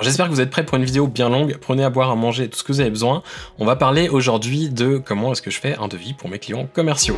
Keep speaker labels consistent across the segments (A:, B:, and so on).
A: J'espère que vous êtes prêts pour une vidéo bien longue. Prenez à boire, à manger, tout ce que vous avez besoin. On va parler aujourd'hui de comment est-ce que je fais un devis pour mes clients commerciaux.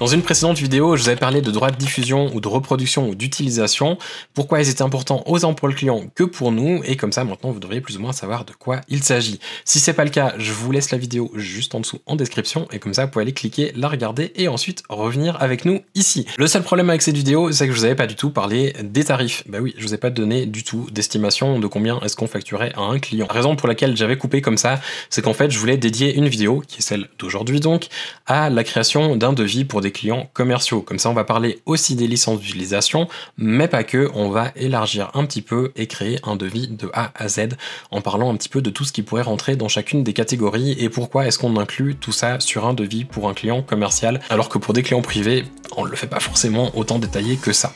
A: Dans une précédente vidéo, je vous avais parlé de droits de diffusion ou de reproduction ou d'utilisation, pourquoi ils étaient importants autant pour le client que pour nous, et comme ça maintenant vous devriez plus ou moins savoir de quoi il s'agit. Si c'est pas le cas, je vous laisse la vidéo juste en dessous en description, et comme ça vous pouvez aller cliquer, la regarder et ensuite revenir avec nous ici. Le seul problème avec cette vidéo, c'est que je vous avais pas du tout parlé des tarifs. Bah oui, je vous ai pas donné du tout d'estimation de combien est-ce qu'on facturait à un client. La raison pour laquelle j'avais coupé comme ça, c'est qu'en fait je voulais dédier une vidéo, qui est celle d'aujourd'hui donc, à la création d'un devis pour des clients commerciaux. Comme ça, on va parler aussi des licences d'utilisation, mais pas que, on va élargir un petit peu et créer un devis de A à Z en parlant un petit peu de tout ce qui pourrait rentrer dans chacune des catégories et pourquoi est-ce qu'on inclut tout ça sur un devis pour un client commercial, alors que pour des clients privés, on ne le fait pas forcément autant détaillé que ça.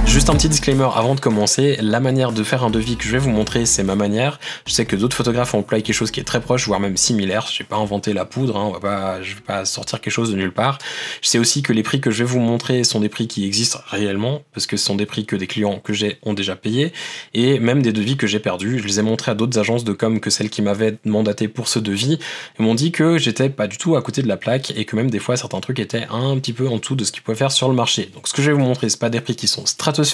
A: Juste un petit disclaimer avant de commencer, la manière de faire un devis que je vais vous montrer, c'est ma manière. Je sais que d'autres photographes ont employé quelque chose qui est très proche, voire même similaire. Je n'ai pas inventé la poudre, hein, je vais pas sortir quelque chose de nulle part. Je sais aussi que les prix que je vais vous montrer sont des prix qui existent réellement, parce que ce sont des prix que des clients que j'ai ont déjà payés, et même des devis que j'ai perdus. Je les ai montrés à d'autres agences de com que celles qui m'avaient mandaté pour ce devis, et m'ont dit que j'étais pas du tout à côté de la plaque, et que même des fois certains trucs étaient un petit peu en dessous de ce qu'ils pouvaient faire sur le marché. Donc ce que je vais vous montrer, c'est pas des prix qui sont stratosphériques,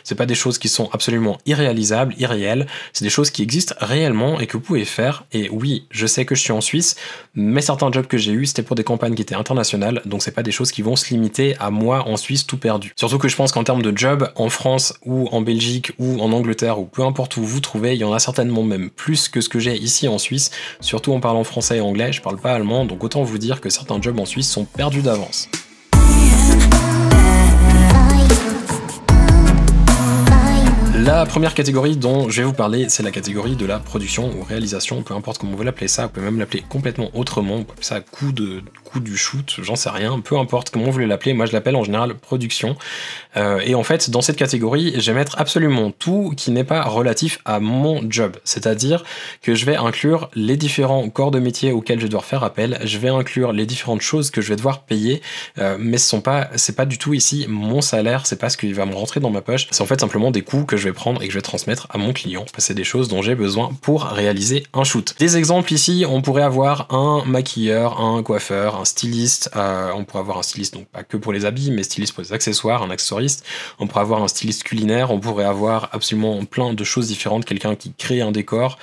A: c'est pas des choses qui sont absolument irréalisables, irréelles, c'est des choses qui existent réellement et que vous pouvez faire. Et oui, je sais que je suis en Suisse, mais certains jobs que j'ai eu, c'était pour des campagnes qui étaient internationales, donc c'est pas des choses qui vont se limiter à moi en Suisse tout perdu. Surtout que je pense qu'en termes de job, en France ou en Belgique ou en Angleterre ou peu importe où vous vous trouvez, il y en a certainement même plus que ce que j'ai ici en Suisse, surtout en parlant français et anglais, je parle pas allemand, donc autant vous dire que certains jobs en Suisse sont perdus d'avance. La première catégorie dont je vais vous parler, c'est la catégorie de la production ou réalisation, peu importe comment vous l'appelez ça, vous pouvez même l'appeler complètement autrement, vous pouvez appeler ça coup du shoot, j'en sais rien, peu importe comment vous voulez l'appeler, moi je l'appelle en général production. Et en fait, dans cette catégorie, je vais mettre absolument tout qui n'est pas relatif à mon job, c'est-à-dire que je vais inclure les différents corps de métier auxquels je vais devoir faire appel, je vais inclure les différentes choses que je vais devoir payer, mais c'est pas du tout ici mon salaire, c'est pas ce qui va me rentrer dans ma poche, c'est en fait simplement des coûts que je vais prendre et que je vais transmettre à mon client, parce que c'est des choses dont j'ai besoin pour réaliser un shoot. Des exemples ici, on pourrait avoir un maquilleur, un coiffeur, un styliste, on pourrait avoir un styliste donc pas que pour les habits, mais styliste pour les accessoires, un accessoiriste, on pourrait avoir un styliste culinaire, on pourrait avoir absolument plein de choses différentes, quelqu'un qui crée un décor,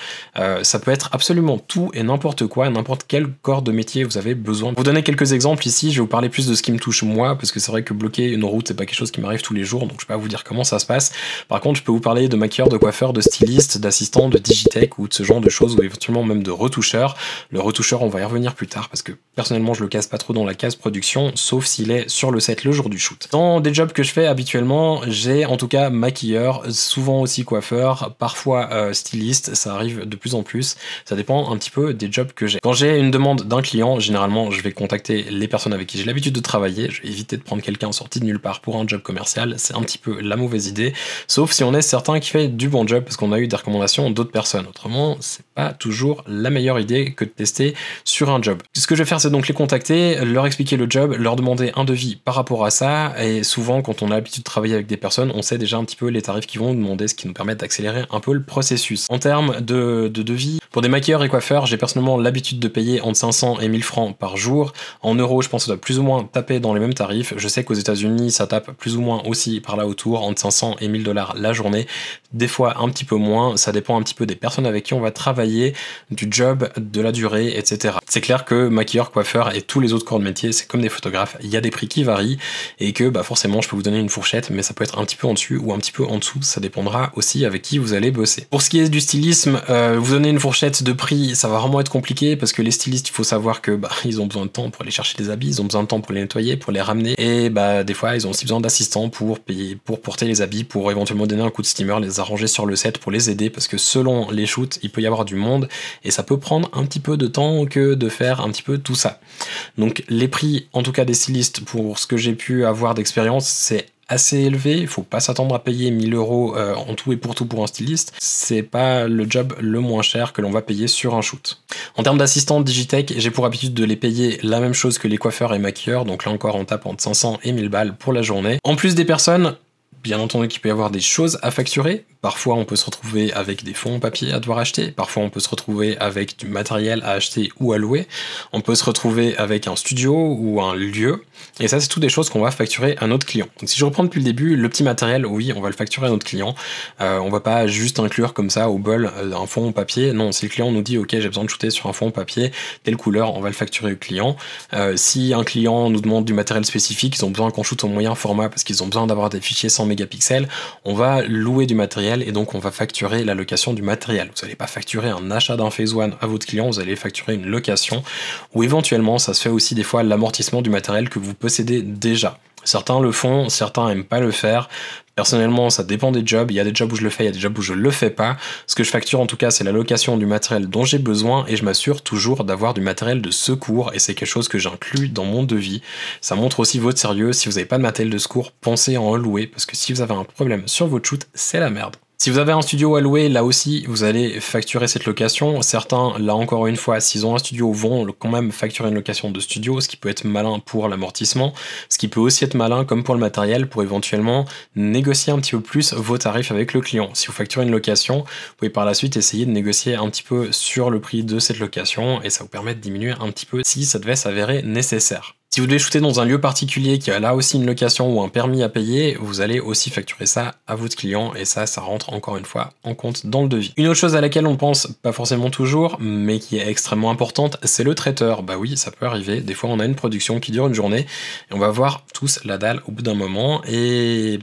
A: ça peut être absolument tout et n'importe quoi, n'importe quel corps de métier vous avez besoin. Pour vous donner quelques exemples ici, je vais vous parler plus de ce qui me touche moi, parce que c'est vrai que bloquer une route, c'est pas quelque chose qui m'arrive tous les jours, donc je vais pas vous dire comment ça se passe. Par contre, je peux vous parler de maquilleur, de coiffeur, de styliste, d'assistant, de digitech ou de ce genre de choses, ou éventuellement même de retoucheur. Le retoucheur, on va y revenir plus tard, parce que personnellement, je le casse pas trop dans la case production, sauf s'il est sur le set le jour du shoot. Dans des jobs que je fais habituellement, j'ai en tout cas maquilleur, souvent aussi coiffeur, parfois styliste, ça arrive de plus en plus, ça dépend un petit peu des jobs que j'ai. Quand j'ai une demande d'un client, généralement je vais contacter les personnes avec qui j'ai l'habitude de travailler, je vais éviter de prendre quelqu'un sorti de nulle part pour un job commercial, c'est un petit peu la mauvaise idée, sauf si on est certain qui fait du bon job, parce qu'on a eu des recommandations d'autres personnes. Autrement, c'est pas toujours la meilleure idée que de tester sur un job. Ce que je vais faire, c'est donc les contacter, leur expliquer le job, leur demander un devis par rapport à ça, et souvent quand on a l'habitude de travailler avec des personnes, on sait déjà un petit peu les tarifs qu'ils vont nous demander, ce qui nous permet d'accélérer un peu le processus. En termes de devis, pour des maquilleurs et coiffeurs, j'ai personnellement l'habitude de payer entre 500 et 1000 francs par jour. En euros, je pense que ça doit plus ou moins taper dans les mêmes tarifs. Je sais qu'aux États-Unis, ça tape plus ou moins aussi par là autour, entre 500 et 1000 $ la journée. Des fois un petit peu moins, ça dépend un petit peu des personnes avec qui on va travailler, du job, de la durée, etc. C'est clair que maquilleur, coiffeur et tous les autres corps de métier, c'est comme des photographes, il y a des prix qui varient et que forcément je peux vous donner une fourchette, mais ça peut être un petit peu en dessus ou un petit peu en dessous, ça dépendra aussi avec qui vous allez bosser. Pour ce qui est du stylisme, vous donner une fourchette de prix, ça va vraiment être compliqué parce que les stylistes, il faut savoir que ils ont besoin de temps pour aller chercher des habits, ils ont besoin de temps pour les nettoyer, pour les ramener, et des fois ils ont aussi besoin d'assistants pour payer, pour porter les habits, pour éventuellement donner un coup de steamer, les arranger sur le set pour les aider, parce que selon les shoots, il peut y avoir du monde et ça peut prendre un petit peu de temps que de faire un petit peu tout ça. Donc les prix, en tout cas des stylistes, pour ce que j'ai pu avoir d'expérience, c'est assez élevé, il faut pas s'attendre à payer 1000 € en tout et pour tout pour un styliste, c'est pas le job le moins cher que l'on va payer sur un shoot. En termes d'assistants Digitech, j'ai pour habitude de les payer la même chose que les coiffeurs et maquilleurs, donc là encore on tape entre 500 et 1000 balles pour la journée. En plus des personnes, bien entendu qu'il peut y avoir des choses à facturer. Parfois on peut se retrouver avec des fonds papier à devoir acheter, parfois on peut se retrouver avec du matériel à acheter ou à louer, on peut se retrouver avec un studio ou un lieu, et ça c'est tout des choses qu'on va facturer à notre client. Donc si je reprends depuis le début, le petit matériel, oui on va le facturer à notre client, on va pas juste inclure comme ça au bol un fond papier, non, si le client nous dit ok j'ai besoin de shooter sur un fond papier, telle couleur, on va le facturer au client. Si un client nous demande du matériel spécifique, ils ont besoin qu'on shoote au moyen format parce qu'ils ont besoin d'avoir des fichiers 100 mégapixels, on va louer du matériel et donc on va facturer la location du matériel. Vous n'allez pas facturer un achat d'un Phase One à votre client, vous allez facturer une location ou éventuellement ça se fait aussi des fois l'amortissement du matériel que vous possédez déjà. Certains le font, certains aiment pas le faire. Personnellement, ça dépend des jobs. Il y a des jobs où je le fais, il y a des jobs où je le fais pas. Ce que je facture en tout cas, c'est la location du matériel dont j'ai besoin et je m'assure toujours d'avoir du matériel de secours et c'est quelque chose que j'inclus dans mon devis. Ça montre aussi votre sérieux. Si vous n'avez pas de matériel de secours, pensez à en louer parce que si vous avez un problème sur votre shoot, c'est la merde. Si vous avez un studio à louer, là aussi, vous allez facturer cette location. Certains, là encore une fois, s'ils ont un studio, vont quand même facturer une location de studio, ce qui peut être malin pour l'amortissement, ce qui peut aussi être malin, comme pour le matériel, pour éventuellement négocier un petit peu plus vos tarifs avec le client. Si vous facturez une location, vous pouvez par la suite essayer de négocier un petit peu sur le prix de cette location, et ça vous permet de diminuer un petit peu si ça devait s'avérer nécessaire. Si vous devez shooter dans un lieu particulier qui a là aussi une location ou un permis à payer, vous allez aussi facturer ça à votre client et ça rentre encore une fois en compte dans le devis. Une autre chose à laquelle on pense pas forcément toujours, mais qui est extrêmement importante, c'est le traiteur. Bah oui, ça peut arriver. Des fois, on a une production qui dure une journée et on va voir tous la dalle au bout d'un moment et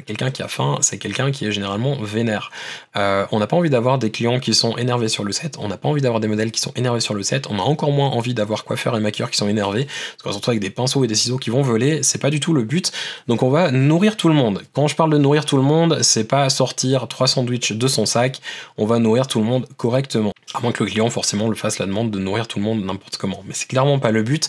A: quelqu'un qui a faim, c'est quelqu'un qui est généralement vénère. On n'a pas envie d'avoir des clients qui sont énervés sur le set, on n'a pas envie d'avoir des modèles qui sont énervés sur le set, on a encore moins envie d'avoir coiffeurs et maquilleurs qui sont énervés, parce qu'on se retrouve avec des pinceaux et des ciseaux qui vont voler, c'est pas du tout le but. Donc on va nourrir tout le monde. Quand je parle de nourrir tout le monde, c'est pas sortir 3 sandwichs de son sac, on va nourrir tout le monde correctement. À moins que le client forcément le fasse la demande de nourrir tout le monde n'importe comment. Mais c'est clairement pas le but.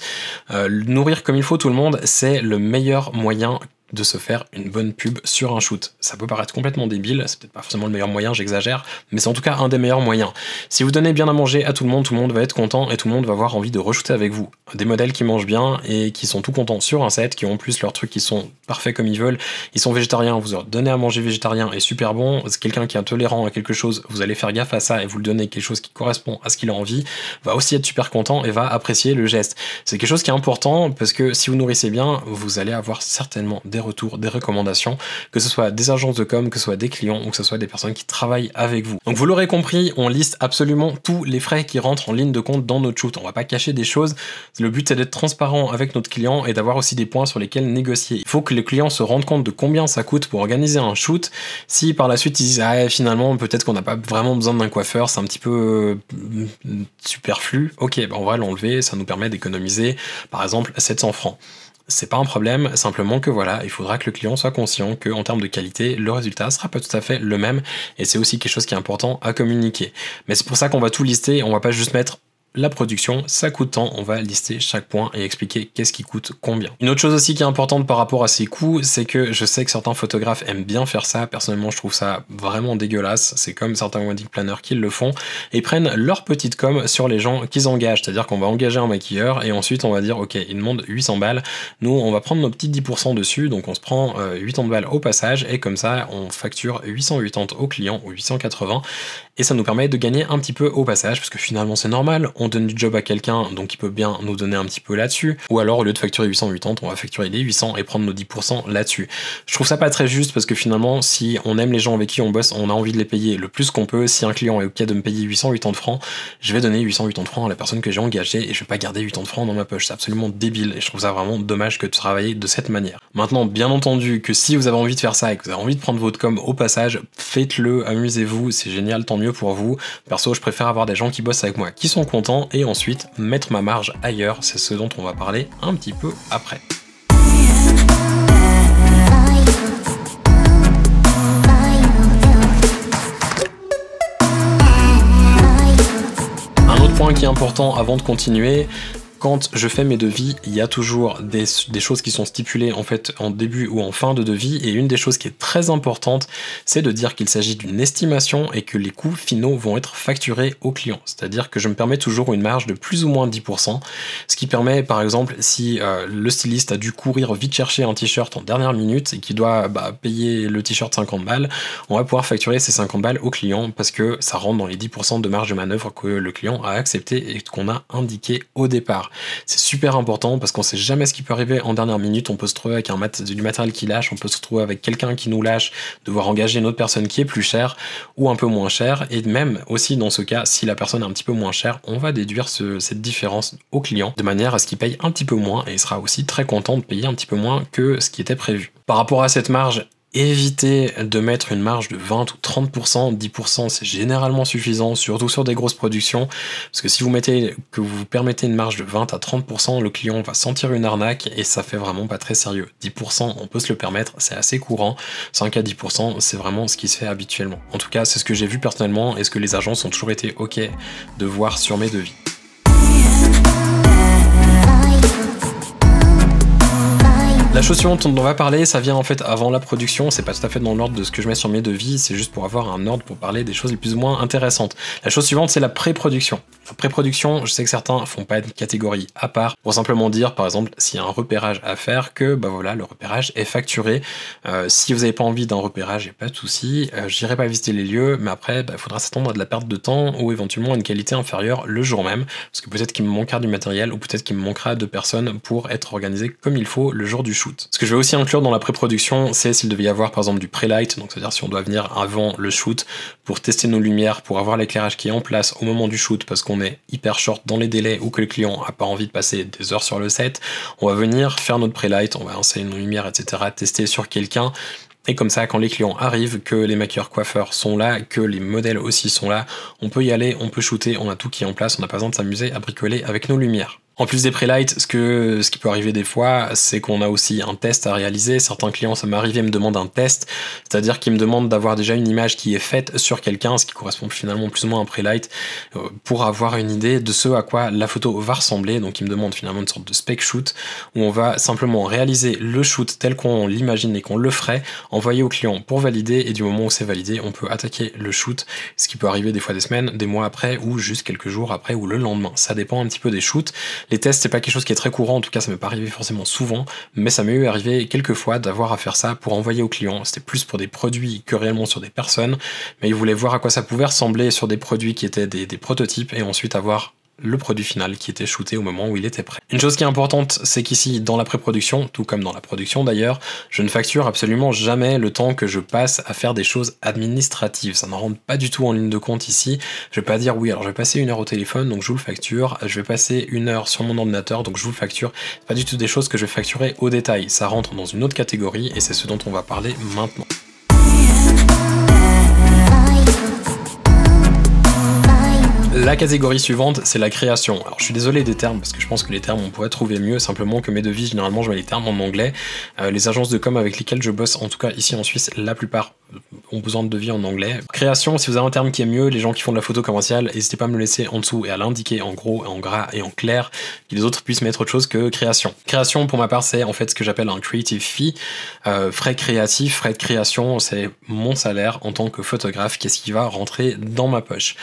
A: Nourrir comme il faut tout le monde, c'est le meilleur moyen de se faire une bonne pub sur un shoot. Ça peut paraître complètement débile, c'est peut-être pas forcément le meilleur moyen, j'exagère, mais c'est en tout cas un des meilleurs moyens. Si vous donnez bien à manger à tout le monde va être content et tout le monde va avoir envie de re-shooter avec vous. Des modèles qui mangent bien et qui sont tout contents sur un set, qui ont en plus leurs trucs qui sont parfaits comme ils veulent, ils sont végétariens, vous leur donnez à manger végétarien et super bon, c'est quelqu'un qui est intolérant à quelque chose, vous allez faire gaffe à ça et vous le donnez quelque chose qui correspond à ce qu'il a envie, va aussi être super content et va apprécier le geste. C'est quelque chose qui est important parce que si vous nourrissez bien, vous allez avoir certainement des retours, des recommandations, que ce soit des agences de com, que ce soit des clients ou que ce soit des personnes qui travaillent avec vous. Donc vous l'aurez compris, on liste absolument tous les frais qui rentrent en ligne de compte dans notre shoot. On va pas cacher des choses. Le but c'est d'être transparent avec notre client et d'avoir aussi des points sur lesquels négocier. Il faut que le client se rende compte de combien ça coûte pour organiser un shoot. Si par la suite ils disent ah finalement peut-être qu'on n'a pas vraiment besoin d'un coiffeur, c'est un petit peu superflu. Ok, on va l'enlever, ça nous permet d'économiser par exemple 700 francs. C'est pas un problème, simplement que voilà, il faudra que le client soit conscient qu'en termes de qualité, le résultat sera pas tout à fait le même, et c'est aussi quelque chose qui est important à communiquer. Mais c'est pour ça qu'on va tout lister, on va pas juste mettre la production, ça coûte tant, on va lister chaque point et expliquer qu'est-ce qui coûte combien. Une autre chose aussi qui est importante par rapport à ces coûts, c'est que je sais que certains photographes aiment bien faire ça, personnellement je trouve ça vraiment dégueulasse, c'est comme certains wedding planners qui le font, et prennent leur petite com sur les gens qu'ils engagent, c'est-à-dire qu'on va engager un maquilleur et ensuite on va dire ok, il demande 800 balles, nous on va prendre nos petits 10% dessus, donc on se prend 80 balles au passage, et comme ça on facture 880 au client ou 880, et ça nous permet de gagner un petit peu au passage, parce que finalement c'est normal, on donne du job à quelqu'un, donc il peut bien nous donner un petit peu là-dessus, ou alors au lieu de facturer 880, on va facturer les 800 et prendre nos 10% là-dessus. Je trouve ça pas très juste, parce que finalement, si on aime les gens avec qui on bosse, on a envie de les payer le plus qu'on peut. Si un client est ok de me payer 880 francs, je vais donner 880 francs à la personne que j'ai engagée, et je vais pas garder 80 francs dans ma poche, c'est absolument débile, et je trouve ça vraiment dommage que de travailler de cette manière. Maintenant, bien entendu, que si vous avez envie de faire ça, et que vous avez envie de prendre votre com au passage, faites-le, amusez-vous, c'est génial, tant mieux pour vous. Perso, je préfère avoir des gens qui bossent avec moi, qui sont contents, et ensuite mettre ma marge ailleurs, c'est ce dont on va parler un petit peu après. Un autre point qui est important avant de continuer, quand je fais mes devis, il y a toujours des choses qui sont stipulées en fait en début ou en fin de devis, et une des choses qui est très importante, c'est de dire qu'il s'agit d'une estimation et que les coûts finaux vont être facturés au client. C'est-à-dire que je me permets toujours une marge de plus ou moins 10%, ce qui permet par exemple si le styliste a dû courir vite chercher un t-shirt en dernière minute et qu'il doit payer le t-shirt 50 balles, on va pouvoir facturer ces 50 balles au client parce que ça rentre dans les 10% de marge de manœuvre que le client a accepté et qu'on a indiqué au départ. C'est super important parce qu'on sait jamais ce qui peut arriver en dernière minute. On peut se trouver avec du matériel qui lâche, on peut se retrouver avec quelqu'un qui nous lâche, devoir engager une autre personne qui est plus chère ou un peu moins chère, et même aussi dans ce cas, si la personne est un petit peu moins chère, on va déduire cette différence au client de manière à ce qu'il paye un petit peu moins et il sera aussi très content de payer un petit peu moins que ce qui était prévu. Par rapport à cette marge, évitez de mettre une marge de 20 ou 30%, 10% c'est généralement suffisant, surtout sur des grosses productions, parce que si vous permettez une marge de 20 à 30%, le client va sentir une arnaque et ça fait vraiment pas très sérieux. 10% on peut se le permettre, c'est assez courant, 5 à 10% c'est vraiment ce qui se fait habituellement. En tout cas c'est ce que j'ai vu personnellement et ce que les agences ont toujours été ok de voir sur mes devis. La chose suivante dont on va parler, ça vient en fait avant la production, c'est pas tout à fait dans l'ordre de ce que je mets sur mes devis, c'est juste pour avoir un ordre pour parler des choses les plus ou moins intéressantes. La chose suivante, c'est la pré-production. La pré-production, je sais que certains font pas une catégorie à part, pour simplement dire, par exemple, s'il y a un repérage à faire, que voilà, le repérage est facturé. Si vous n'avez pas envie d'un repérage, il n'y a pas de souci, j'irai pas visiter les lieux, mais après, il faudra s'attendre à de la perte de temps ou éventuellement à une qualité inférieure le jour même, parce que peut-être qu'il me manquera du matériel ou peut-être qu'il me manquera de personnes pour être organisé comme il faut le jour du shoot. Ce que je vais aussi inclure dans la pré-production, c'est s'il devait y avoir par exemple du pré-light, donc c'est-à-dire si on doit venir avant le shoot pour tester nos lumières, pour avoir l'éclairage qui est en place au moment du shoot parce qu'on est hyper short dans les délais ou que le client n'a pas envie de passer des heures sur le set, on va venir faire notre pré-light, on va installer nos lumières, etc., tester sur quelqu'un. Et comme ça, quand les clients arrivent, que les maquilleurs coiffeurs sont là, que les modèles aussi sont là, on peut y aller, on peut shooter, on a tout qui est en place, on n'a pas besoin de s'amuser à bricoler avec nos lumières. En plus des pré-lights, ce qui peut arriver des fois, c'est qu'on a aussi un test à réaliser. Certains clients, ça m'est arrivé, me demandent un test, c'est-à-dire qu'ils me demandent d'avoir déjà une image qui est faite sur quelqu'un, ce qui correspond finalement plus ou moins à un pré-light, pour avoir une idée de ce à quoi la photo va ressembler. Donc ils me demandent finalement une sorte de spec shoot, où on va simplement réaliser le shoot tel qu'on l'imagine et qu'on le ferait, envoyer au client pour valider, et du moment où c'est validé, on peut attaquer le shoot, ce qui peut arriver des fois des semaines, des mois après, ou juste quelques jours après, ou le lendemain. Ça dépend un petit peu des shoots. Les tests, c'est pas quelque chose qui est très courant, en tout cas ça m'est pas arrivé forcément souvent, mais ça m'est eu arrivé quelques fois d'avoir à faire ça pour envoyer au client. C'était plus pour des produits que réellement sur des personnes, mais ils voulaient voir à quoi ça pouvait ressembler sur des produits qui étaient des prototypes, et ensuite avoir le produit final qui était shooté au moment où il était prêt. Une chose qui est importante, c'est qu'ici, dans la pré-production, tout comme dans la production d'ailleurs, je ne facture absolument jamais le temps que je passe à faire des choses administratives. Ça n'en rentre pas du tout en ligne de compte ici. Je vais pas dire oui, alors je vais passer 1 heure au téléphone, donc je vous le facture. Je vais passer 1 heure sur mon ordinateur, donc je vous le facture. C'est pas du tout des choses que je vais facturer au détail. Ça rentre dans une autre catégorie et c'est ce dont on va parler maintenant. La catégorie suivante, c'est la création. Alors je suis désolé des termes, parce que je pense que les termes on pourrait trouver mieux, simplement que mes devis, généralement je mets les termes en anglais. Les agences de com avec lesquelles je bosse, en tout cas ici en Suisse, la plupart ont besoin de devis en anglais. Création, si vous avez un terme qui est mieux, les gens qui font de la photo commerciale, n'hésitez pas à me le laisser en dessous et à l'indiquer en gros, en gras et en clair, que les autres puissent mettre autre chose que création. Création, pour ma part, c'est en fait ce que j'appelle un creative fee. Frais créatifs, frais de création, c'est mon salaire en tant que photographe, qu'est-ce qui va rentrer dans ma poche.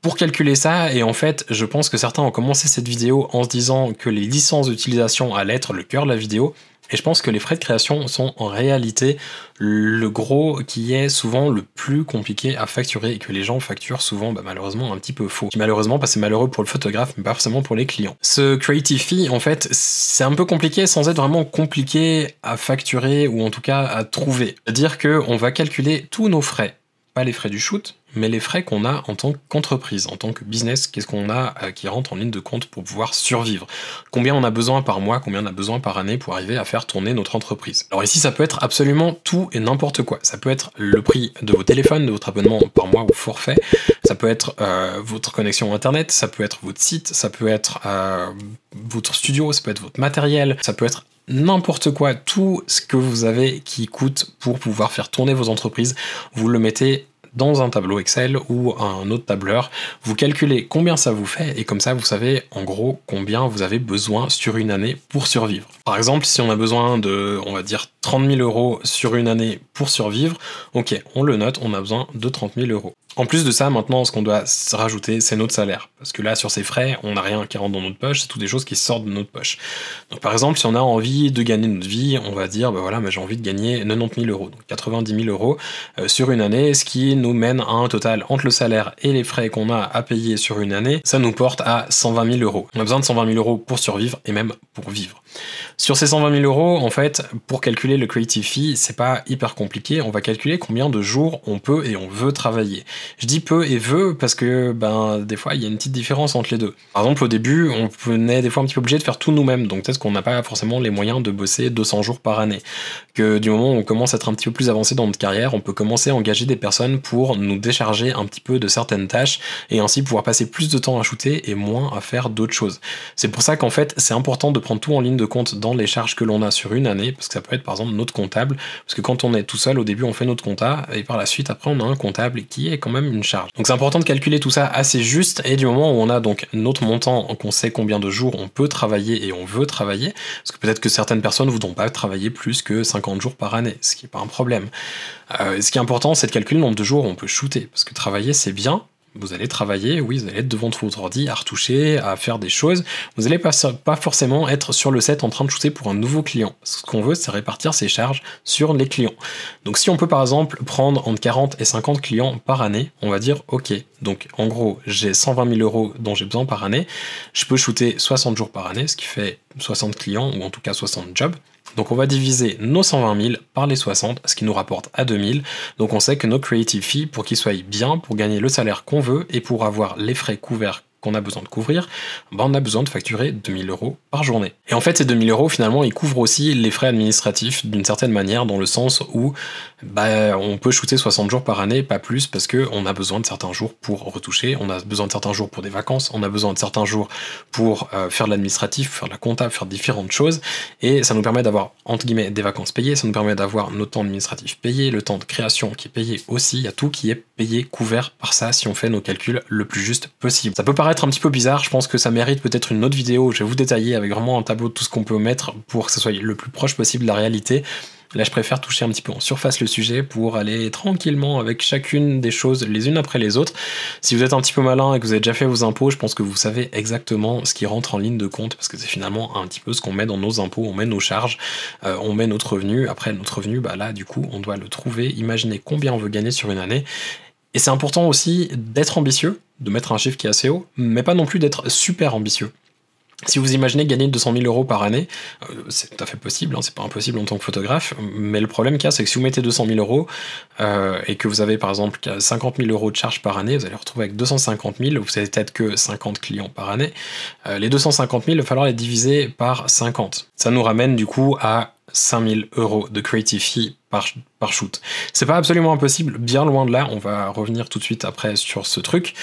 A: Pour calculer ça, et en fait, je pense que certains ont commencé cette vidéo en se disant que les licences d'utilisation allaient être le cœur de la vidéo, et je pense que les frais de création sont en réalité le gros qui est souvent le plus compliqué à facturer, et que les gens facturent souvent malheureusement un petit peu faux. Malheureusement, parce que c'est malheureux pour le photographe, mais pas forcément pour les clients. Ce creative fee, en fait, c'est un peu compliqué sans être vraiment compliqué à facturer, ou en tout cas à trouver. C'est-à-dire qu'on va calculer tous nos frais. Pas les frais du shoot, mais les frais qu'on a en tant qu'entreprise, en tant que business, qu'est-ce qu'on a qui rentre en ligne de compte pour pouvoir survivre. Combien on a besoin par mois, combien on a besoin par année pour arriver à faire tourner notre entreprise. Alors ici, ça peut être absolument tout et n'importe quoi. Ça peut être le prix de vos téléphones, de votre abonnement par mois ou forfait, ça peut être votre connexion internet, ça peut être votre site, ça peut être votre studio, ça peut être votre matériel, ça peut être n'importe quoi, tout ce que vous avez qui coûte pour pouvoir faire tourner vos entreprises, vous le mettez dans un tableau Excel ou un autre tableur, vous calculez combien ça vous fait et comme ça vous savez en gros combien vous avez besoin sur une année pour survivre. Par exemple, si on a besoin de, on va dire 30 000 € sur une année pour survivre, ok, on le note, on a besoin de 30 000 €. En plus de ça, maintenant, ce qu'on doit rajouter, c'est notre salaire. Parce que là, sur ces frais, on n'a rien qui rentre dans notre poche, c'est toutes des choses qui sortent de notre poche. Donc par exemple, si on a envie de gagner notre vie, on va dire, bah voilà, j'ai envie de gagner 90 000 €, donc 90 000 € sur une année, ce qui nous mène à un total entre le salaire et les frais qu'on a à payer sur une année, ça nous porte à 120 000 €. On a besoin de 120 000 € pour survivre et même pour vivre. Sur ces 120 000 €, en fait, pour calculer le creative fee, c'est pas hyper compliqué. On va calculer combien de jours on peut et on veut travailler. Je dis peut et veut parce que, des fois, il y a une petite différence entre les deux. Par exemple, au début, on est des fois un petit peu obligé de faire tout nous-mêmes. Donc peut-être qu'on n'a pas forcément les moyens de bosser 200 jours par année. Que du moment où on commence à être un petit peu plus avancé dans notre carrière, on peut commencer à engager des personnes pour nous décharger un petit peu de certaines tâches et ainsi pouvoir passer plus de temps à shooter et moins à faire d'autres choses. C'est pour ça qu'en fait, c'est important de prendre tout en ligne de compte dans les charges que l'on a sur une année, parce que ça peut être par exemple notre comptable, parce que quand on est tout seul, au début on fait notre compta, et par la suite après on a un comptable qui est quand même une charge. Donc c'est important de calculer tout ça assez juste, et du moment où on a donc notre montant, qu'on sait combien de jours on peut travailler et on veut travailler, parce que peut-être que certaines personnes ne voudront pas travailler plus que 50 jours par année, ce qui n'est pas un problème. Ce qui est important, c'est de calculer le nombre de jours où on peut shooter, parce que travailler c'est bien. Vous allez travailler, oui, vous allez être devant votre ordi à retoucher, à faire des choses. Vous n'allez pas forcément être sur le set en train de shooter pour un nouveau client. Ce qu'on veut, c'est répartir ses charges sur les clients. Donc si on peut par exemple prendre entre 40 et 50 clients par année, on va dire ok. Donc en gros, j'ai 120 000 € dont j'ai besoin par année. Je peux shooter 60 jours par année, ce qui fait 60 clients, ou en tout cas 60 jobs. Donc on va diviser nos 120 000 par les 60, ce qui nous rapporte à 2 000. Donc on sait que notre creative fee, pour qu'il soit bien, pour gagner le salaire qu'on veut et pour avoir les frais couverts qu'on a besoin de couvrir, on a besoin de facturer 2 000 € par journée. Et en fait, ces 2 000 € finalement, ils couvrent aussi les frais administratifs d'une certaine manière, dans le sens où on peut shooter 60 jours par année, pas plus, parce qu'on a besoin de certains jours pour retoucher, on a besoin de certains jours pour des vacances, on a besoin de certains jours pour faire de l'administratif, faire de la compta, faire différentes choses, et ça nous permet d'avoir, entre guillemets, des vacances payées, ça nous permet d'avoir notre temps administratif payé, le temps de création qui est payé aussi, il y a tout qui est payé, couvert par ça, si on fait nos calculs le plus juste possible. Ça peut paraître un petit peu bizarre, je pense que ça mérite peut-être une autre vidéo où je vais vous détailler avec vraiment un tableau de tout ce qu'on peut mettre pour que ça soit le plus proche possible de la réalité. Là, je préfère toucher un petit peu en surface le sujet pour aller tranquillement avec chacune des choses les unes après les autres. Si vous êtes un petit peu malin et que vous avez déjà fait vos impôts, je pense que vous savez exactement ce qui rentre en ligne de compte, parce que c'est finalement un petit peu ce qu'on met dans nos impôts, on met nos charges, on met notre revenu. Après, notre revenu, là, du coup, on doit le trouver, imaginer combien on veut gagner sur une année. Et c'est important aussi d'être ambitieux, de mettre un chiffre qui est assez haut, mais pas non plus d'être super ambitieux. Si vous imaginez gagner 200 000 € par année, c'est tout à fait possible, c'est pas impossible en tant que photographe, mais le problème qu'il y a, c'est que si vous mettez 200 000 € et que vous avez par exemple 50 000 € de charge par année, vous allez retrouver avec 250 000, vous avez peut-être que 50 clients par année. Les 250 000, il va falloir les diviser par 50. Ça nous ramène du coup à 5 000 € de creative fee par shoot. C'est pas absolument impossible, bien loin de là, on va revenir tout de suite après sur ce truc,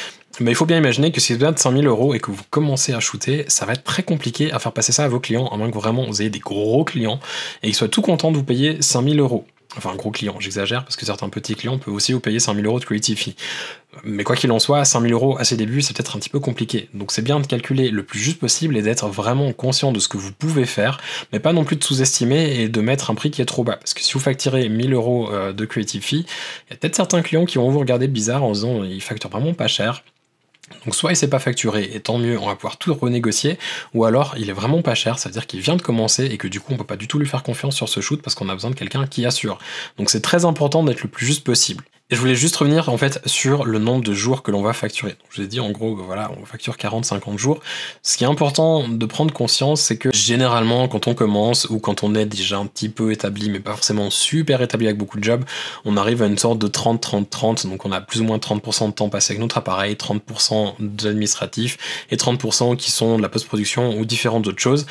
A: mais il faut bien imaginer que si vous avez 5 000 € et que vous commencez à shooter, ça va être très compliqué à faire passer ça à vos clients, à moins que vraiment vous ayez des gros clients et qu'ils soient tout contents de vous payer 5 000 €. Enfin, un gros client, j'exagère, parce que certains petits clients peuvent aussi vous payer 5 000 € de creative fee. Mais quoi qu'il en soit, 5 000 € à ses débuts, c'est peut-être un petit peu compliqué. Donc c'est bien de calculer le plus juste possible et d'être vraiment conscient de ce que vous pouvez faire, mais pas non plus de sous-estimer et de mettre un prix qui est trop bas. Parce que si vous facturez 1 000 € de creative fee, il y a peut-être certains clients qui vont vous regarder bizarre en disant ils facturent vraiment pas cher. Donc soit il s'est pas facturé, et tant mieux, on va pouvoir tout renégocier, ou alors il est vraiment pas cher, ça veut dire qu'il vient de commencer et que du coup on peut pas du tout lui faire confiance sur ce shoot parce qu'on a besoin de quelqu'un qui assure. Donc c'est très important d'être le plus juste possible. Et je voulais juste revenir en fait sur le nombre de jours que l'on va facturer. Donc, je vous ai dit en gros, voilà, on facture 40-50 jours. Ce qui est important de prendre conscience, c'est que généralement quand on commence ou quand on est déjà un petit peu établi, mais pas forcément super établi avec beaucoup de jobs, on arrive à une sorte de 30-30-30. Donc on a plus ou moins 30% de temps passé avec notre appareil, 30% d'administratif et 30% qui sont de la post-production ou différentes autres choses.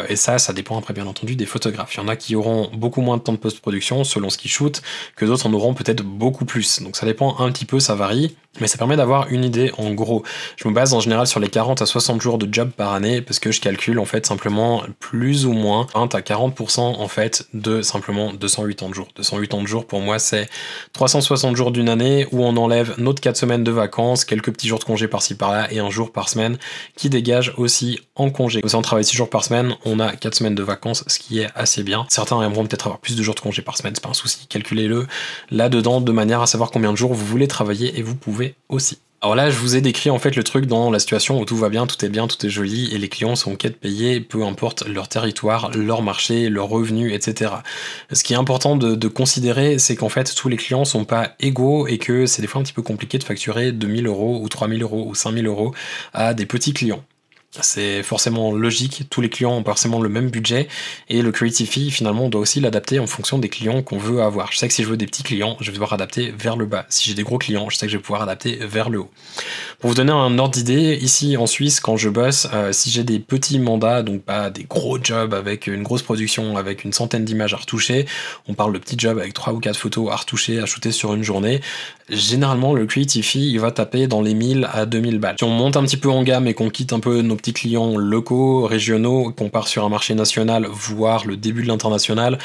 A: Et ça dépend après bien entendu des photographes. Il y en a qui auront beaucoup moins de temps de post-production selon ce qu'ils shootent, que d'autres en auront peut-être beaucoup beaucoup plus. Donc ça dépend un petit peu, ça varie, mais ça permet d'avoir une idée en gros. Je me base en général sur les 40 à 60 jours de job par année parce que je calcule en fait simplement plus ou moins 20 à 40% en fait de simplement 280 jours. 280 jours pour moi c'est 360 jours d'une année où on enlève notre 4 semaines de vacances, quelques petits jours de congé par-ci par-là et un jour par semaine qui dégage aussi en congé. Comme ça on travaille 6 jours par semaine, on a 4 semaines de vacances, ce qui est assez bien. Certains aimeront peut-être avoir plus de jours de congé par semaine, c'est pas un souci, calculez-le là-dedans de manière à savoir combien de jours vous voulez travailler et vous pouvez aussi. Alors là, je vous ai décrit en fait le truc dans la situation où tout va bien, tout est joli et les clients sont ok de payer, peu importe leur territoire, leur marché, leurs revenus, etc. Ce qui est important de considérer, c'est qu'en fait tous les clients sont pas égaux et que c'est des fois un petit peu compliqué de facturer 2000 euros ou 3000 euros ou 5000 euros à des petits clients. C'est forcément logique, tous les clients ont pas forcément le même budget et le creative fee finalement on doit aussi l'adapter en fonction des clients qu'on veut avoir. Je sais que si je veux des petits clients, je vais devoir adapter vers le bas. Si j'ai des gros clients, je sais que je vais pouvoir adapter vers le haut. Pour vous donner un ordre d'idée, ici en Suisse quand je bosse, si j'ai des petits mandats, donc pas des gros jobs avec une grosse production, avec une centaine d'images à retoucher, on parle de petits jobs avec 3 ou 4 photos à retoucher, à shooter sur une journée, généralement le creative fee il va taper dans les 1000 à 2000 balles. Si on monte un petit peu en gamme et qu'on quitte un peu nos petits clients locaux, régionaux, qu'on part sur un marché national, voire le début de l'international,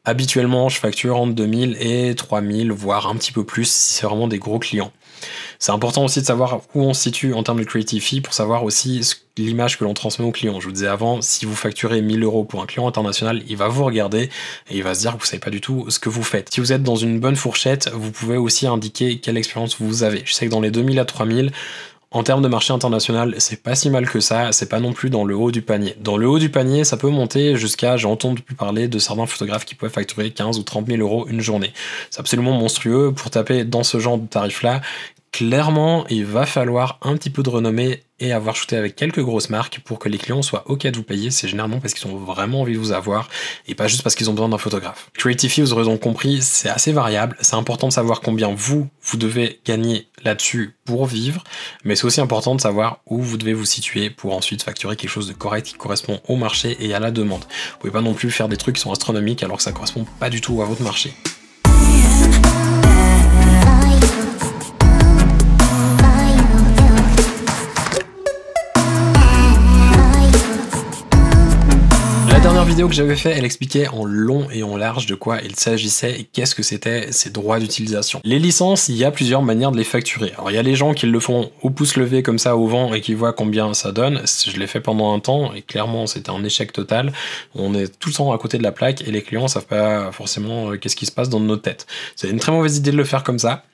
A: habituellement je facture entre 2000 et 3000, voire un petit peu plus si c'est vraiment des gros clients. C'est important aussi de savoir où on se situe en termes de creative fee pour savoir aussi l'image que l'on transmet au client. Je vous disais avant, si vous facturez 1000 euros pour un client international, il va vous regarder et il va se dire que vous savez pas du tout ce que vous faites. Si vous êtes dans une bonne fourchette, vous pouvez aussi indiquer quelle expérience vous avez. Je sais que dans les 2000 à 3000, en termes de marché international, c'est pas si mal que ça, c'est pas non plus dans le haut du panier. Dans le haut du panier, ça peut monter jusqu'à, j'ai entendu parler de certains photographes qui pouvaient facturer 15 ou 30 000 euros une journée. C'est absolument monstrueux. Pour taper dans ce genre de tarif-là, clairement, il va falloir un petit peu de renommée et avoir shooté avec quelques grosses marques pour que les clients soient ok de vous payer. C'est généralement parce qu'ils ont vraiment envie de vous avoir et pas juste parce qu'ils ont besoin d'un photographe. Creative fee, vous aurez donc compris, c'est assez variable. C'est important de savoir combien vous devez gagner là-dessus pour vivre, mais c'est aussi important de savoir où vous devez vous situer pour ensuite facturer quelque chose de correct qui correspond au marché et à la demande. Vous pouvez pas non plus faire des trucs qui sont astronomiques alors que ça correspond pas du tout à votre marché. Vidéo que j'avais fait, elle expliquait en long et en large de quoi il s'agissait et qu'est-ce que c'était ces droits d'utilisation. Les licences, il y a plusieurs manières de les facturer. Alors il y a les gens qui le font au pouce levé comme ça au vent et qui voient combien ça donne. Je l'ai fait pendant un temps et clairement c'était un échec total. On est tout le temps à côté de la plaque et les clients savent pas forcément qu'est-ce qui se passe dans nos têtes. C'est une très mauvaise idée de le faire comme ça.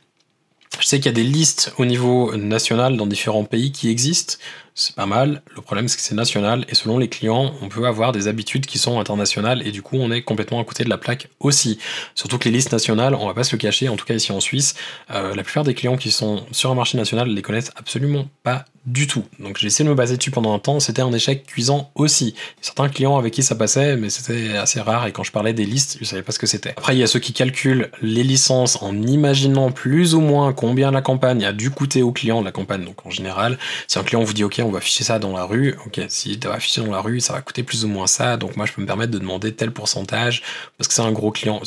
A: Je sais qu'il y a des listes au niveau national dans différents pays qui existent. C'est pas mal. Le problème, c'est que c'est national et selon les clients, on peut avoir des habitudes qui sont internationales et du coup, on est complètement à côté de la plaque aussi. Surtout que les listes nationales, on va pas se le cacher, en tout cas ici en Suisse, la plupart des clients qui sont sur un marché national les connaissent absolument pas du tout. Donc j'ai essayé de me baser dessus pendant un temps, c'était un échec cuisant aussi. Certains clients avec qui ça passait, mais c'était assez rare et quand je parlais des listes, je savais pas ce que c'était. Après, il y a ceux qui calculent les licences en imaginant plus ou moins combien la campagne a dû coûter au client de la campagne. Donc en général, si un client vous dit ok, on va afficher ça dans la rue, ok, si tu vas afficher dans la rue, ça va coûter plus ou moins ça, donc moi je peux me permettre de demander tel pourcentage parce que c'est un gros client.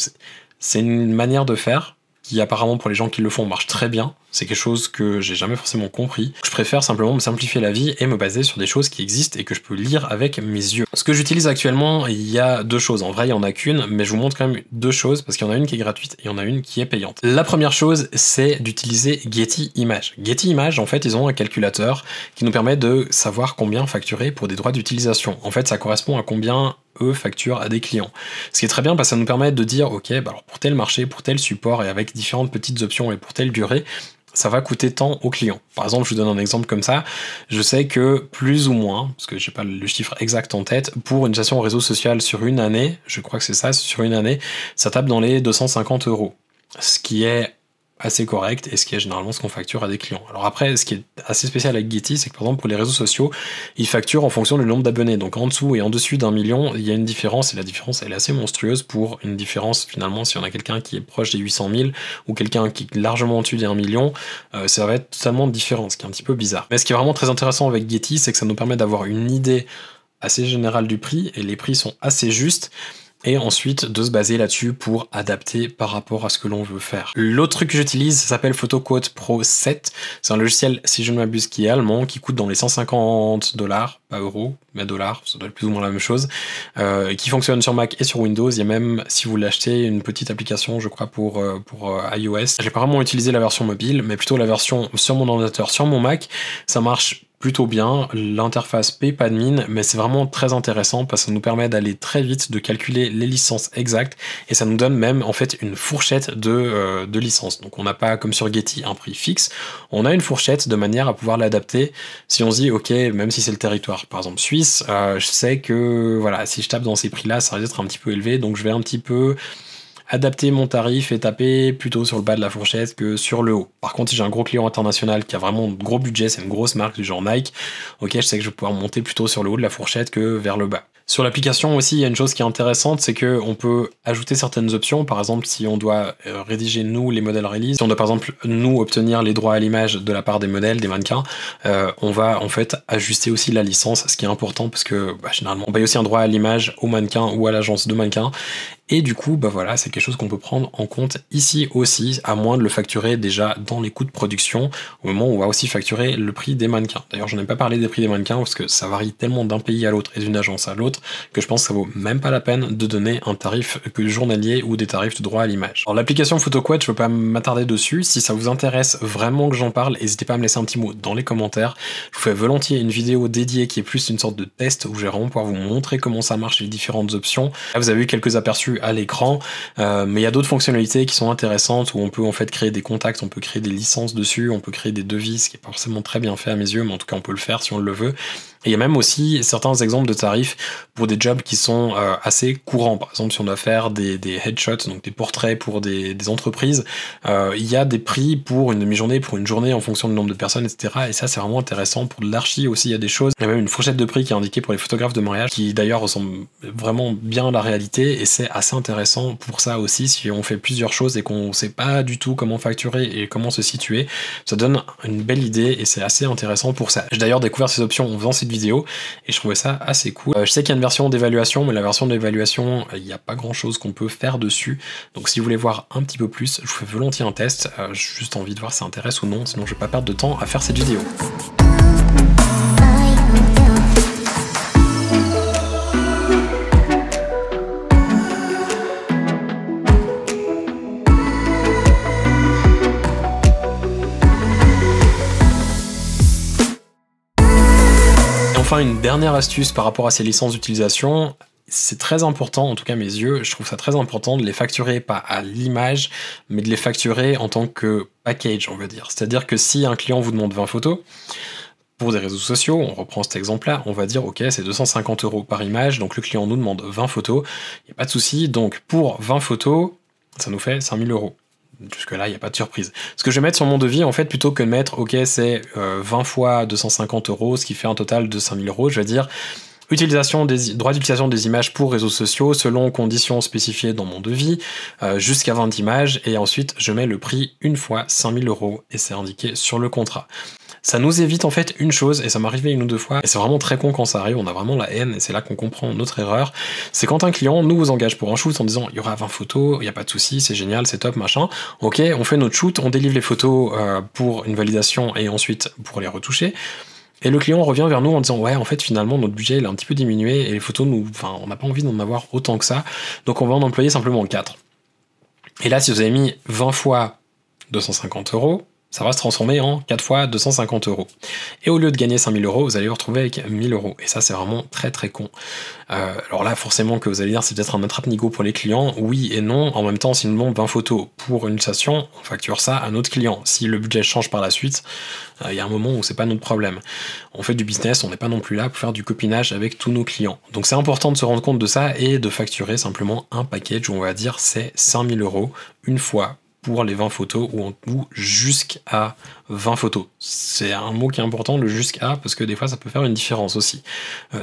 A: C'est une manière de faire qui apparemment pour les gens qui le font marche très bien. C'est quelque chose que j'ai jamais forcément compris. Je préfère simplement me simplifier la vie et me baser sur des choses qui existent et que je peux lire avec mes yeux. Ce que j'utilise actuellement, il y a deux choses. En vrai, il y en a qu'une, mais je vous montre quand même deux choses parce qu'il y en a une qui est gratuite et il y en a une qui est payante. La première chose, c'est d'utiliser Getty Images. Getty Images, en fait, ils ont un calculateur qui nous permet de savoir combien facturer pour des droits d'utilisation. En fait, ça correspond à combien eux facturent à des clients. Ce qui est très bien parce que ça nous permet de dire ok, bah alors pour tel marché, pour tel support et avec différentes petites options et pour telle durée, ça va coûter tant au client. Par exemple, je vous donne un exemple comme ça. Je sais que plus ou moins, parce que j'ai pas le chiffre exact en tête, pour une station réseau social sur une année, je crois que c'est ça, sur une année, ça tape dans les 250 €. Ce qui est assez correct et ce qui est généralement ce qu'on facture à des clients. Alors après, ce qui est assez spécial avec Getty, c'est que par exemple pour les réseaux sociaux, ils facturent en fonction du nombre d'abonnés. Donc en dessous et en dessus d'1 million, il y a une différence et la différence elle est assez monstrueuse pour une différence finalement si on a quelqu'un qui est proche des 800 000 ou quelqu'un qui est largement au-dessus des 1 million, ça va être totalement différent, ce qui est un petit peu bizarre. Mais ce qui est vraiment très intéressant avec Getty, c'est que ça nous permet d'avoir une idée assez générale du prix et les prix sont assez justes. et ensuite de se baser là-dessus pour adapter par rapport à ce que l'on veut faire. L'autre truc que j'utilise s'appelle PhotoQuote Pro 7. C'est un logiciel, si je ne m'abuse, qui est allemand, qui coûte dans les 150 $, pas euros, mais dollars, ça doit être plus ou moins la même chose, qui fonctionne sur Mac et sur Windows. Il y a même, si vous l'achetez, une petite application, je crois, pour iOS. J'ai pas vraiment utilisé la version mobile, mais plutôt la version sur mon ordinateur, sur mon Mac. Ça marche plutôt bien, l'interface paye pas de mine, mais c'est vraiment très intéressant parce que ça nous permet d'aller très vite, de calculer les licences exactes, et ça nous donne même en fait une fourchette de licences. Donc on n'a pas comme sur Getty un prix fixe, on a une fourchette de manière à pouvoir l'adapter. Si on se dit ok, même si c'est le territoire par exemple suisse, je sais que voilà, si je tape dans ces prix là, ça risque d'être un petit peu élevé, donc je vais un petit peu adapter mon tarif et taper plutôt sur le bas de la fourchette que sur le haut. Par contre, si j'ai un gros client international qui a vraiment un gros budget, c'est une grosse marque du genre Nike, ok, je sais que je vais pouvoir monter plutôt sur le haut de la fourchette que vers le bas. Sur l'application aussi, il y a une chose qui est intéressante, c'est qu'on peut ajouter certaines options. Par exemple, si on doit rédiger nous les modèles release, si on doit par exemple nous obtenir les droits à l'image de la part des modèles, des mannequins, on va en fait ajuster aussi la licence, ce qui est important parce que généralement on paye aussi un droit à l'image au mannequin ou à l'agence de mannequins. Et du coup, voilà, c'est quelque chose qu'on peut prendre en compte ici aussi, à moins de le facturer déjà dans les coûts de production, au moment où on va aussi facturer le prix des mannequins. D'ailleurs, je n'ai pas parlé des prix des mannequins parce que ça varie tellement d'un pays à l'autre et d'une agence à l'autre que je pense que ça vaut même pas la peine de donner un tarif journalier ou des tarifs de droit à l'image. Alors l'application PhotoQuote, je ne veux pas m'attarder dessus. Si ça vous intéresse vraiment que j'en parle, n'hésitez pas à me laisser un petit mot dans les commentaires. Je vous fais volontiers une vidéo dédiée qui est plus une sorte de test où je vais vraiment pouvoir vous montrer comment ça marche, les différentes options. Là, vous avez eu quelques aperçus à l'écran, mais il y a d'autres fonctionnalités qui sont intéressantes où on peut en fait créer des contacts, on peut créer des licences dessus, on peut créer des devis, ce qui est pas forcément très bien fait à mes yeux, mais en tout cas on peut le faire si on le veut. Et il y a même aussi certains exemples de tarifs pour des jobs qui sont assez courants. Par exemple, si on doit faire des headshots, donc des portraits pour des entreprises, il y a des prix pour une demi-journée, pour une journée en fonction du nombre de personnes, etc. Et ça, c'est vraiment intéressant. Pour de l'archi aussi, il y a des choses. Il y a même une fourchette de prix qui est indiquée pour les photographes de mariage, qui d'ailleurs ressemble vraiment bien à la réalité. Et c'est assez intéressant pour ça aussi, si on fait plusieurs choses et qu'on ne sait pas du tout comment facturer et comment se situer. Ça donne une belle idée et c'est assez intéressant pour ça. J'ai d'ailleurs découvert ces options en faisant cette vidéo et je trouvais ça assez cool. Je sais qu'il y a une version d'évaluation, mais la version d'évaluation, il n'y a pas grand chose qu'on peut faire dessus. Donc si vous voulez voir un petit peu plus, je vous fais volontiers un test. J'ai juste envie de voir si ça intéresse ou non, sinon je vais pas perdre de temps à faire cette vidéo. Enfin, une dernière astuce par rapport à ces licences d'utilisation, c'est très important, en tout cas à mes yeux, je trouve ça très important de les facturer pas à l'image, mais de les facturer en tant que package, on va dire. C'est-à-dire que si un client vous demande 20 photos, pour des réseaux sociaux, on reprend cet exemple-là, on va dire ok, c'est 250 € par image, donc le client nous demande 20 photos, il n'y a pas de souci, donc pour 20 photos, ça nous fait 5000 €. Jusque-là, il n'y a pas de surprise. Ce que je vais mettre sur mon devis, en fait, plutôt que de mettre, ok, c'est 20 fois 250 €, ce qui fait un total de 5000 €, je vais dire droit d'utilisation des images pour réseaux sociaux selon conditions spécifiées dans mon devis, jusqu'à 20 images, et ensuite je mets le prix une fois 5000 € et c'est indiqué sur le contrat. Ça nous évite en fait une chose, et ça m'est arrivé une ou deux fois, et c'est vraiment très con quand ça arrive, on a vraiment la haine, et c'est là qu'on comprend notre erreur, c'est quand un client nous vous engage pour un shoot en disant il y aura 20 photos, il n'y a pas de souci, c'est génial, c'est top, machin, ok, on fait notre shoot, on délivre les photos pour une validation et ensuite pour les retoucher, et le client revient vers nous en disant ouais, en fait finalement notre budget il a un petit peu diminué, et les photos, on n'a pas envie d'en avoir autant que ça, donc on va en employer simplement 4. Et là, si vous avez mis 20 fois 250 €, ça va se transformer en 4 fois 250 €. Et au lieu de gagner 5000 €, vous allez vous retrouver avec 1000 €. Et ça, c'est vraiment très très con. Alors là, forcément, que vous allez dire, c'est peut-être un attrape-nigo pour les clients. Oui et non. En même temps, si nous demandons 20 photos pour une station, on facture ça à notre client. Si le budget change par la suite, il y a un moment où c'est pas notre problème. On fait du business, on n'est pas non plus là pour faire du copinage avec tous nos clients. Donc c'est important de se rendre compte de ça et de facturer simplement un package où on va dire c'est 5000 € une fois pour les 20 photos ou jusqu'à 20 photos. C'est un mot qui est important, le jusqu'à, parce que des fois ça peut faire une différence aussi.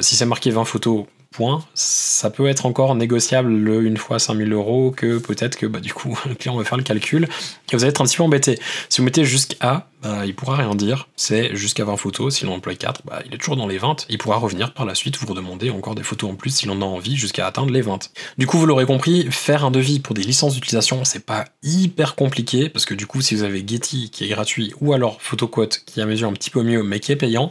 A: Si c'est marqué 20 photos, point, ça peut être encore négociable le une fois 5000 € que peut-être que du coup le client va faire le calcul et vous allez être un petit peu embêté. Si vous mettez jusqu'à, bah, il pourra rien dire, c'est jusqu'à 20 photos, s'il en emploie 4, bah, il est toujours dans les 20, il pourra revenir par la suite vous redemander encore des photos en plus s'il en a envie jusqu'à atteindre les 20. Du coup, vous l'aurez compris, faire un devis pour des licences d'utilisation, c'est pas hyper compliqué, parce que du coup, si vous avez Getty qui est gratuit, ou alors Photoquote qui est à mes yeux un petit peu mieux, mais qui est payant,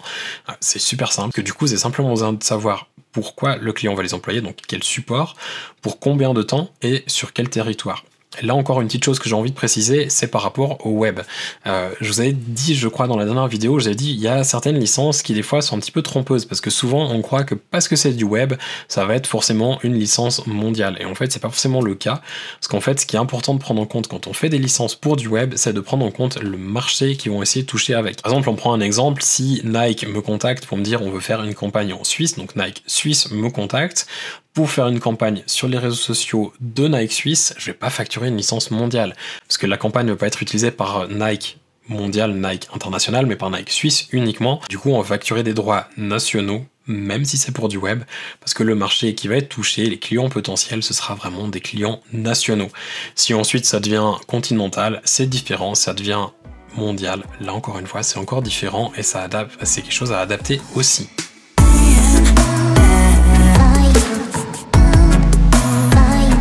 A: c'est super simple, que du coup, c'est simplement besoin de savoir pourquoi le client va les employer, donc quel support, pour combien de temps et sur quel territoire. Là encore, une petite chose que j'ai envie de préciser, c'est par rapport au web. Je vous avais dit, je crois, dans la dernière vidéo, j'avais dit, il y a certaines licences qui des fois sont un petit peu trompeuses, parce que souvent on croit que parce que c'est du web, ça va être forcément une licence mondiale. Et en fait, c'est pas forcément le cas, parce qu'en fait, ce qui est important de prendre en compte quand on fait des licences pour du web, c'est de prendre en compte le marché qu'ils vont essayer de toucher avec. Par exemple, on prend un exemple, si Nike me contacte pour me dire on veut faire une campagne en Suisse, donc Nike Suisse me contacte, pour faire une campagne sur les réseaux sociaux de Nike Suisse, je vais pas facturer une licence mondiale, parce que la campagne ne va pas être utilisée par Nike mondial, Nike international, mais par Nike Suisse uniquement. Du coup, on va facturer des droits nationaux, même si c'est pour du web, parce que le marché qui va être touché, les clients potentiels, ce sera vraiment des clients nationaux. Si ensuite ça devient continental, c'est différent, ça devient mondial. Là encore une fois, c'est encore différent et ça adapte, c'est quelque chose à adapter aussi.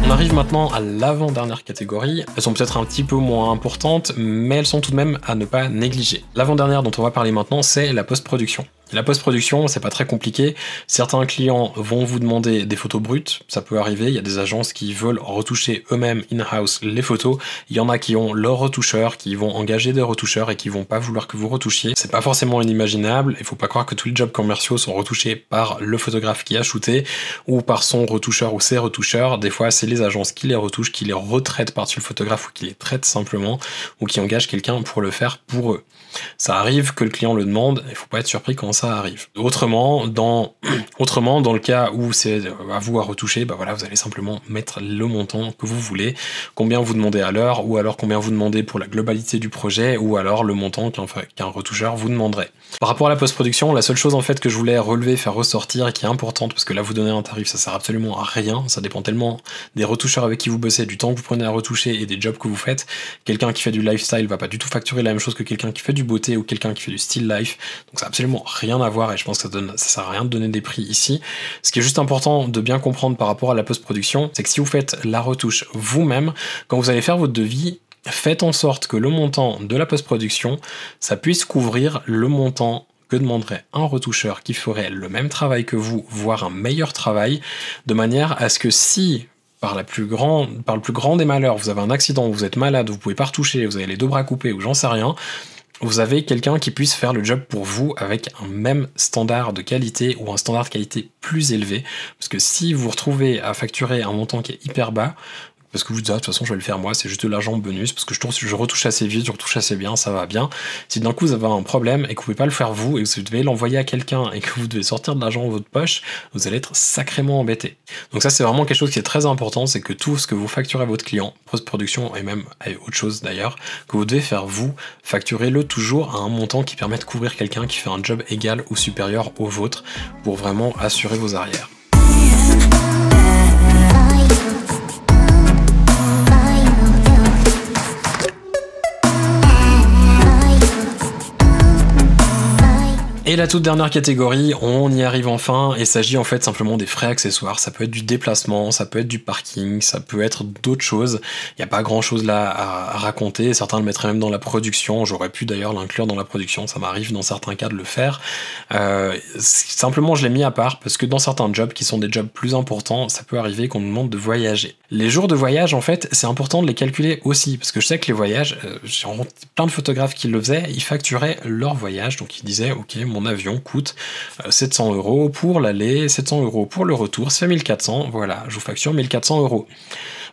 A: On arrive maintenant à l'avant-dernière catégorie. Elles sont peut-être un petit peu moins importantes, mais elles sont tout de même à ne pas négliger. L'avant-dernière dont on va parler maintenant, c'est la post-production. La post-production, c'est pas très compliqué. Certains clients vont vous demander des photos brutes, ça peut arriver. Il y a des agences qui veulent retoucher eux-mêmes in-house les photos. Il y en a qui ont leurs retoucheurs, qui vont engager des retoucheurs et qui vont pas vouloir que vous retouchiez. C'est pas forcément inimaginable. Il faut pas croire que tous les jobs commerciaux sont retouchés par le photographe qui a shooté ou par son retoucheur ou ses retoucheurs. Des fois, c'est les agences qui les retouchent, qui les retraitent par-dessus le photographe ou qui les traitent simplement ou qui engagent quelqu'un pour le faire pour eux. Ça arrive que le client le demande, il faut pas être surpris quand ça arrive. Autrement, dans le cas où c'est à vous à retoucher, bah voilà, vous allez simplement mettre le montant que vous voulez, combien vous demandez à l'heure, ou alors combien vous demandez pour la globalité du projet, ou alors le montant qu'un retoucheur vous demanderait. Par rapport à la post-production, la seule chose en fait que je voulais relever, faire ressortir, et qui est importante, parce que là vous donnez un tarif, ça sert absolument à rien, ça dépend tellement des retoucheurs avec qui vous bossez, du temps que vous prenez à retoucher et des jobs que vous faites. Quelqu'un qui fait du lifestyle va pas du tout facturer la même chose que quelqu'un qui fait du beauté ou quelqu'un qui fait du still life, donc ça a absolument rien à voir et je pense que ça sert à rien de donner des prix ici. Ce qui est juste important de bien comprendre par rapport à la post-production, c'est que si vous faites la retouche vous-même, quand vous allez faire votre devis, faites en sorte que le montant de la post-production, ça puisse couvrir le montant que demanderait un retoucheur qui ferait le même travail que vous, voire un meilleur travail, de manière à ce que si par le plus grand des malheurs, vous avez un accident, vous êtes malade, vous pouvez pas retoucher, vous avez les deux bras coupés ou j'en sais rien, vous avez quelqu'un qui puisse faire le job pour vous avec un même standard de qualité ou un standard de qualité plus élevé. Parce que si vous vous retrouvez à facturer un montant qui est hyper bas, parce que vous dites, ah, de toute façon, je vais le faire moi, c'est juste de l'argent bonus, parce que je retouche assez vite, je retouche assez bien, ça va bien. Si d'un coup vous avez un problème et que vous pouvez pas le faire vous, et que vous devez l'envoyer à quelqu'un et que vous devez sortir de l'argent de votre poche, vous allez être sacrément embêté. Donc ça, c'est vraiment quelque chose qui est très important, c'est que tout ce que vous facturez à votre client, post-production et même à autre chose d'ailleurs, que vous devez faire vous, facturez-le toujours à un montant qui permet de couvrir quelqu'un qui fait un job égal ou supérieur au vôtre, pour vraiment assurer vos arrières. Et la toute dernière catégorie, on y arrive enfin, et il s'agit en fait simplement des frais accessoires. Ça peut être du déplacement, ça peut être du parking, ça peut être d'autres choses. Il n'y a pas grand chose là à raconter, certains le mettraient même dans la production, j'aurais pu d'ailleurs l'inclure dans la production, ça m'arrive dans certains cas de le faire. Simplement je l'ai mis à part, parce que dans certains jobs qui sont des jobs plus importants, ça peut arriver qu'on nous demande de voyager. Les jours de voyage en fait, c'est important de les calculer aussi, parce que je sais que les voyages, j'ai rencontré plein de photographes qui le faisaient, ils facturaient leur voyage, donc ils disaient ok, mon avion coûte 700 € pour l'aller, 700 € pour le retour, ça fait 1400, voilà, je vous facture 1400 €.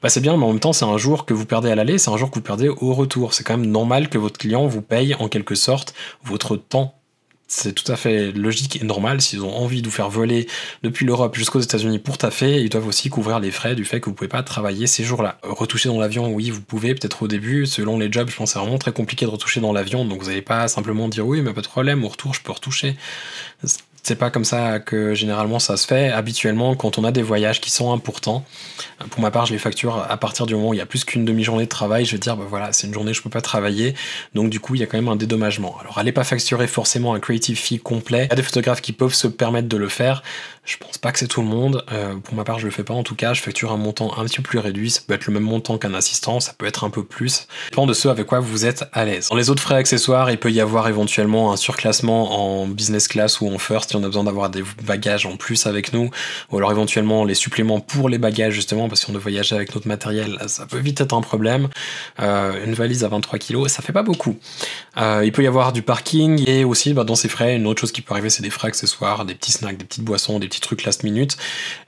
A: Bah c'est bien, mais en même temps, c'est un jour que vous perdez à l'aller, c'est un jour que vous perdez au retour. C'est quand même normal que votre client vous paye en quelque sorte votre temps. C'est tout à fait logique et normal. S'ils ont envie de vous faire voler depuis l'Europe jusqu'aux États-Unis pour taffer, ils doivent aussi couvrir les frais du fait que vous pouvez pas travailler ces jours-là. Retoucher dans l'avion, oui, vous pouvez, peut-être au début, selon les jobs, je pense que c'est vraiment très compliqué de retoucher dans l'avion, donc vous n'allez pas simplement dire oui, mais pas de problème, au retour, je peux retoucher. C'est pas comme ça que généralement ça se fait. Habituellement, quand on a des voyages qui sont importants, pour ma part, je les facture à partir du moment où il y a plus qu'une demi-journée de travail. Je vais dire, bah voilà, c'est une journée, je peux pas travailler. Donc du coup, il y a quand même un dédommagement. Alors, allez pas facturer forcément un creative fee complet. Il y a des photographes qui peuvent se permettre de le faire. Je pense pas que c'est tout le monde. Pour ma part, je le fais pas en tout cas. Je facture un montant un petit peu plus réduit. Ça peut être le même montant qu'un assistant, ça peut être un peu plus. Ça dépend de ce avec quoi vous êtes à l'aise. Dans les autres frais accessoires, il peut y avoir éventuellement un surclassement en business class ou en first si on a besoin d'avoir des bagages en plus avec nous, ou alors éventuellement les suppléments pour les bagages justement, parce qu'on doit voyager avec notre matériel, ça peut vite être un problème. Une valise à 23 kg, ça fait pas beaucoup. Il peut y avoir du parking et aussi dans ces frais, une autre chose qui peut arriver, c'est des frais accessoires, des petits snacks, des petites boissons, des petits trucs last minute,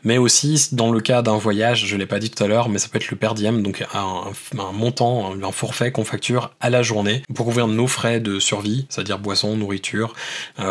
A: mais aussi dans le cas d'un voyage, je l'ai pas dit tout à l'heure, mais ça peut être le per diem, donc un montant, un forfait qu'on facture à la journée pour couvrir nos frais de survie, c'est-à-dire boissons, nourriture,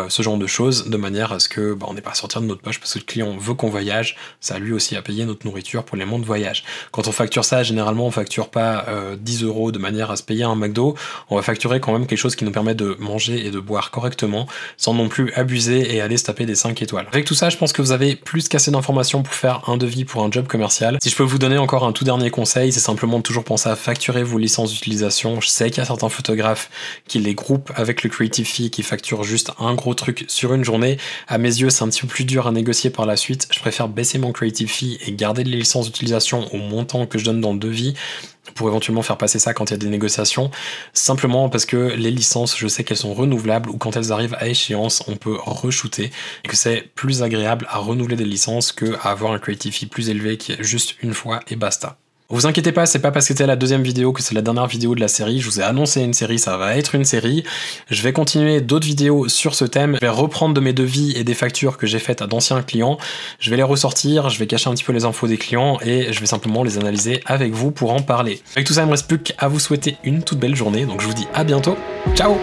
A: ce genre de choses, de manière à ce que on n'ait pas à sortir de notre poche parce que le client veut qu'on voyage, ça a lui aussi à payer notre nourriture pour les monts de voyage. Quand on facture ça, généralement on facture pas 10 € de manière à se payer un McDo, on va facturer quand même quelque chose qui nous permet de manger et de boire correctement sans non plus abuser et aller se taper des 5 étoiles. Avec tout ça, je pense que vous avez plus qu'assez d'informations pour faire un devis pour un job commercial. Si je peux vous donner encore un tout dernier conseil, c'est simplement de toujours penser à facturer vos licences d'utilisation. Je sais qu'il y a certains photographes qui les groupent avec le creative fee, qui facturent juste un gros truc sur une journée. À mes yeux, c'est un petit peu plus dur à négocier par la suite. Je préfère baisser mon creative fee et garder les licences d'utilisation au montant que je donne dans le devis pour éventuellement faire passer ça quand il y a des négociations, simplement parce que les licences, je sais qu'elles sont renouvelables ou quand elles arrivent à échéance, on peut re-shooter et que c'est plus agréable à renouveler des licences que à avoir un creative fee plus élevé qui est juste une fois et basta. Vous inquiétez pas, c'est pas parce que c'était la deuxième vidéo que c'est la dernière vidéo de la série. Je vous ai annoncé une série, ça va être une série. Je vais continuer d'autres vidéos sur ce thème. Je vais reprendre de mes devis et des factures que j'ai faites à d'anciens clients. Je vais les ressortir, je vais cacher un petit peu les infos des clients et je vais simplement les analyser avec vous pour en parler. Avec tout ça, il me reste plus qu'à vous souhaiter une toute belle journée. Donc je vous dis à bientôt. Ciao!